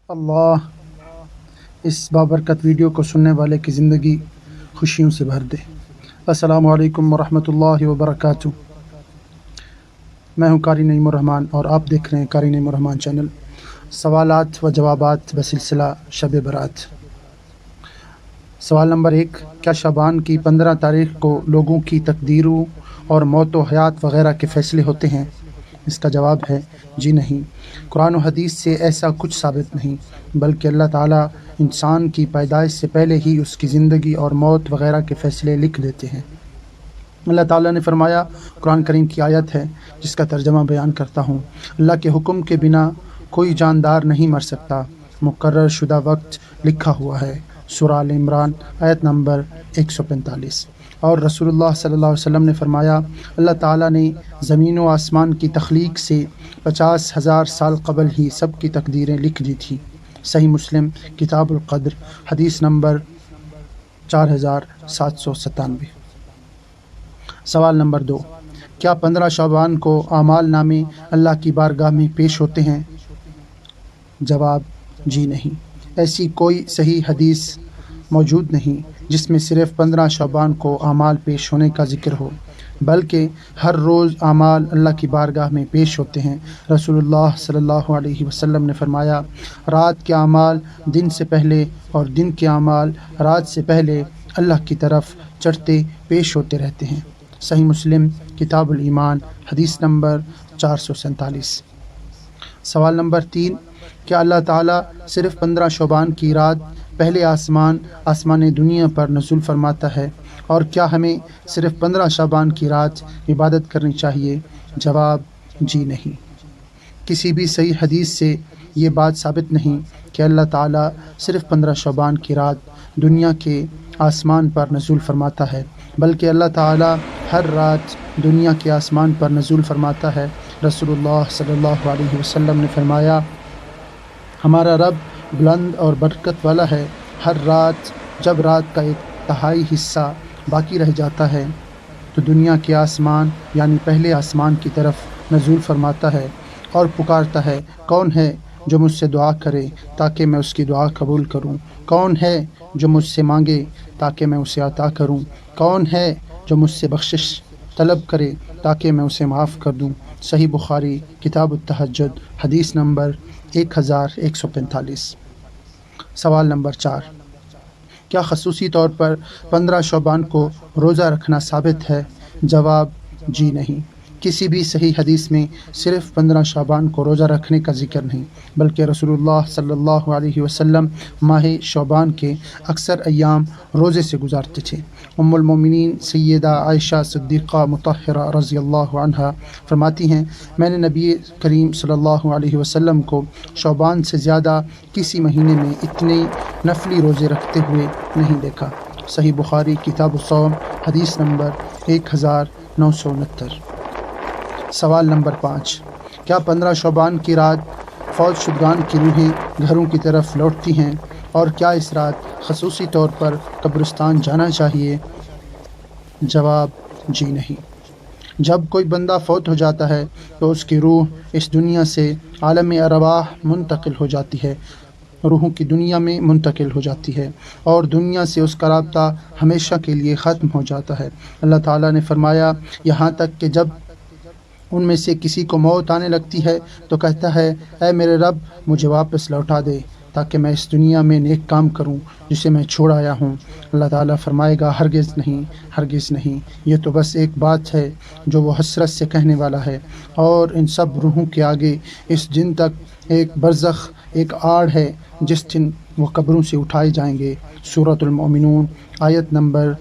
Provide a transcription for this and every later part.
اللہ اس بابرکت ویڈیو کو سننے والے کی زندگی خوشیوں سے بھر دے۔ السلام علیکم ورحمۃ اللہ وبرکاتہ۔ میں ہوں قاری نعیم الرحمن اور آپ دیکھ رہے ہیں قاری نعیم الرحمن چینل۔ سوالات و جوابات بسلسلہ شب برات۔ سوال نمبر 1، کیا شعبان کی 15 تاریخ کو لوگوں کی تقدیروں اور موت و حیات وغیرہ کے فیصلے ہوتے ہیں؟ اس کا جواب ہے جی نہیں۔ قرآن و حدیث سے ایسا کچھ ثابت نہیں، بلکہ اللہ تعالیٰ انسان کی پیدائش سے پہلے ہی اس کی زندگی اور موت وغیرہ کے فیصلے لکھ دیتے ہیں۔ اللہ تعالیٰ نے فرمایا، قرآن کریم کی آیت ہے جس کا ترجمہ بیان کرتا ہوں، اللہ کے حکم کے بنا کوئی جاندار نہیں مر سکتا، مقرر شدہ وقت لکھا ہوا ہے۔ سورہ آل عمران آیت نمبر 145۔ اور رسول اللہ صلی اللہ علیہ وسلم نے فرمایا، اللہ تعالیٰ نے زمین و آسمان کی تخلیق سے 50,000 سال قبل ہی سب کی تقدیریں لکھ دی تھیں۔ صحیح مسلم کتاب القدر حدیث نمبر 4797۔ سوال نمبر 2، کیا 15 شعبان کو اعمال نامے اللہ کی بارگاہ میں پیش ہوتے ہیں؟ جواب جی نہیں۔ ایسی کوئی صحیح حدیث موجود نہیں جس میں صرف 15 شعبان کو اعمال پیش ہونے کا ذکر ہو، بلکہ ہر روز اعمال اللہ کی بارگاہ میں پیش ہوتے ہیں۔ رسول اللہ صلی اللہ علیہ وسلم نے فرمایا، رات کے اعمال دن سے پہلے اور دن کے اعمال رات سے پہلے اللہ کی طرف چڑھتے پیش ہوتے رہتے ہیں۔ صحیح مسلم کتاب الایمان حدیث نمبر 447۔ سوال نمبر 3، کیا اللہ تعالیٰ صرف 15 شعبان کی رات پہلے آسمان دنیا پر نزول فرماتا ہے، اور کیا ہمیں صرف 15 شعبان کی رات عبادت کرنی چاہیے؟ جواب جی نہیں۔ کسی بھی صحیح حدیث سے یہ بات ثابت نہیں کہ اللہ تعالیٰ صرف 15 شعبان کی رات دنیا کے آسمان پر نزول فرماتا ہے، بلکہ اللہ تعالیٰ ہر رات دنیا کے آسمان پر نزول فرماتا ہے۔ رسول اللہ صلی اللہ علیہ وسلم نے فرمایا، ہمارا رب بلند اور برکت والا ہے، ہر رات جب رات کا 1/3 حصہ باقی رہ جاتا ہے تو دنیا کے آسمان یعنی پہلے آسمان کی طرف نزول فرماتا ہے اور پکارتا ہے، کون ہے جو مجھ سے دعا کرے تاکہ میں اس کی دعا قبول کروں؟ کون ہے جو مجھ سے مانگے تاکہ میں اسے عطا کروں؟ کون ہے جو مجھ سے بخشش طلب کرے تاکہ میں اسے معاف کر دوں؟ صحیح بخاری کتاب التہجد حدیث نمبر 1145۔ سوال نمبر 4، کیا خصوصی طور پر 15 شعبان کو روزہ رکھنا ثابت ہے؟ جواب جی نہیں۔ کسی بھی صحیح حدیث میں صرف 15 شعبان کو روزہ رکھنے کا ذکر نہیں، بلکہ رسول اللہ صلی اللہ علیہ وسلم ماہ شعبان کے اکثر ایام روزے سے گزارتے تھے۔ ام المومنین سیدہ عائشہ صدیقہ مطہرہ رضی اللہ عنہا فرماتی ہیں، میں نے نبی کریم صلی اللہ علیہ وسلم کو شعبان سے زیادہ کسی مہینے میں اتنے نفلی روزے رکھتے ہوئے نہیں دیکھا۔ صحیح بخاری کتاب الصوم حدیث نمبر 1969۔ سوال نمبر 5، کیا 15 شعبان کی رات فوت شدگان کی روحیں گھروں کی طرف لوٹتی ہیں، اور کیا اس رات خصوصی طور پر قبرستان جانا چاہیے؟ جواب جی نہیں۔ جب کوئی بندہ فوت ہو جاتا ہے تو اس کی روح اس دنیا سے عالم ارواح منتقل ہو جاتی ہے، روحوں کی دنیا میں منتقل ہو جاتی ہے، اور دنیا سے اس کا رابطہ ہمیشہ کے لیے ختم ہو جاتا ہے۔ اللہ تعالیٰ نے فرمایا، یہاں تک کہ جب ان میں سے کسی کو موت آنے لگتی ہے تو کہتا ہے، اے میرے رب مجھے واپس لوٹا دے تاکہ میں اس دنیا میں نیک کام کروں جسے میں چھوڑ آیا ہوں۔ اللہ تعالیٰ فرمائے گا، ہرگز نہیں، ہرگز نہیں، یہ تو بس ایک بات ہے جو وہ حسرت سے کہنے والا ہے، اور ان سب روحوں کے آگے اس دن تک ایک برزخ، ایک آڑ ہے جس دن وہ قبروں سے اٹھائے جائیں گے۔ سورۃ المؤمنون آیت نمبر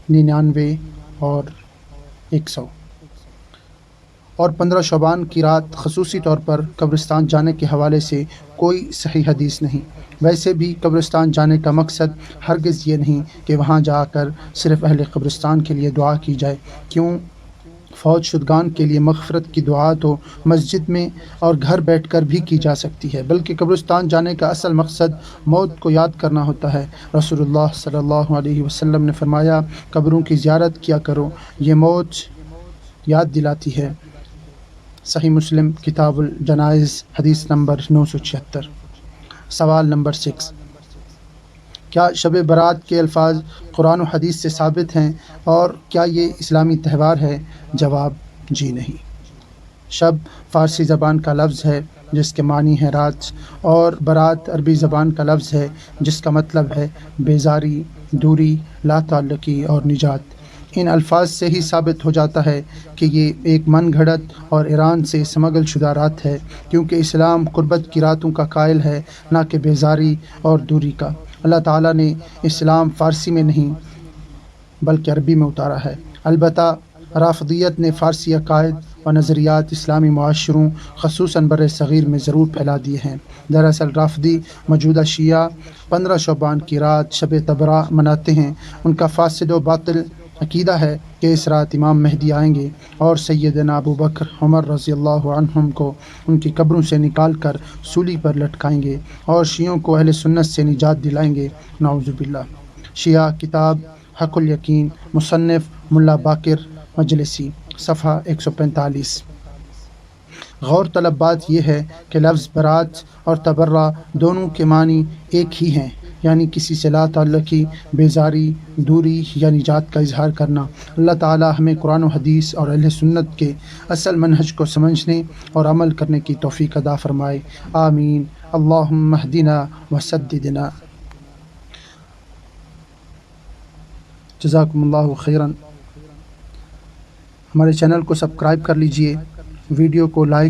99 اور 100۔ اور 15 شعبان کی رات خصوصی طور پر قبرستان جانے کے حوالے سے کوئی صحیح حدیث نہیں۔ ویسے بھی قبرستان جانے کا مقصد ہرگز یہ نہیں کہ وہاں جا کر صرف اہل قبرستان کے لیے دعا کی جائے، کیوں فوت شدگان کے لیے مغفرت کی دعا تو مسجد میں اور گھر بیٹھ کر بھی کی جا سکتی ہے، بلکہ قبرستان جانے کا اصل مقصد موت کو یاد کرنا ہوتا ہے۔ رسول اللہ صلی اللہ علیہ وسلم نے فرمایا، قبروں کی زیارت کیا کرو، یہ موت یاد دلاتی ہے۔ صحیح مسلم کتاب الجنائز حدیث نمبر 976۔ سوال نمبر 6، کیا شب برات کے الفاظ قرآن و حدیث سے ثابت ہیں اور کیا یہ اسلامی تہوار ہے؟ جواب جی نہیں۔ شب فارسی زبان کا لفظ ہے جس کے معنی ہے رات، اور برات عربی زبان کا لفظ ہے جس کا مطلب ہے بیزاری، دوری، لا تعلقی اور نجات۔ ان الفاظ سے ہی ثابت ہو جاتا ہے کہ یہ ایک من گھڑت اور ایران سے سمگل شدہ رات ہے، کیونکہ اسلام قربت کی راتوں کا قائل ہے، نہ کہ بیزاری اور دوری کا۔ اللہ تعالیٰ نے اسلام فارسی میں نہیں بلکہ عربی میں اتارا ہے۔ البتہ رافضیت نے فارسی عقائد و نظریات اسلامی معاشروں خصوصاً بر صغیر میں ضرور پھیلا دیے ہیں۔ دراصل رافضی موجودہ شیعہ 15 شعبان کی رات شب تبرہ مناتے ہیں۔ ان کا فاسد و باطل عقیدہ ہے کہ اس رات امام مہدی آئیں گے اور سیدنا ابو بکر عمر رضی اللہ عنہم کو ان کی قبروں سے نکال کر سولی پر لٹکائیں گے اور شیعوں کو اہل سنت سے نجات دلائیں گے، نعوذ باللہ۔ شیعہ کتاب حق الیقین، مصنف ملا باقر مجلسی، صفحہ 145۔ غور طلب بات یہ ہے کہ لفظ برات اور تبرہ دونوں کے معنی ایک ہی ہیں، یعنی کسی سے لا تعلقی، بیزاری، دوری یا نجات کا اظہار کرنا۔ اللہ تعالی ہمیں قرآن و حدیث اور اہل سنت کے اصل منہج کو سمجھنے اور عمل کرنے کی توفیق عطا فرمائے، آمین۔ اللہم اہدنا وسددنا۔ جزاکم اللہ خیراً۔ ہمارے چینل کو سبسکرائب کر لیجئے، ویڈیو کو لائک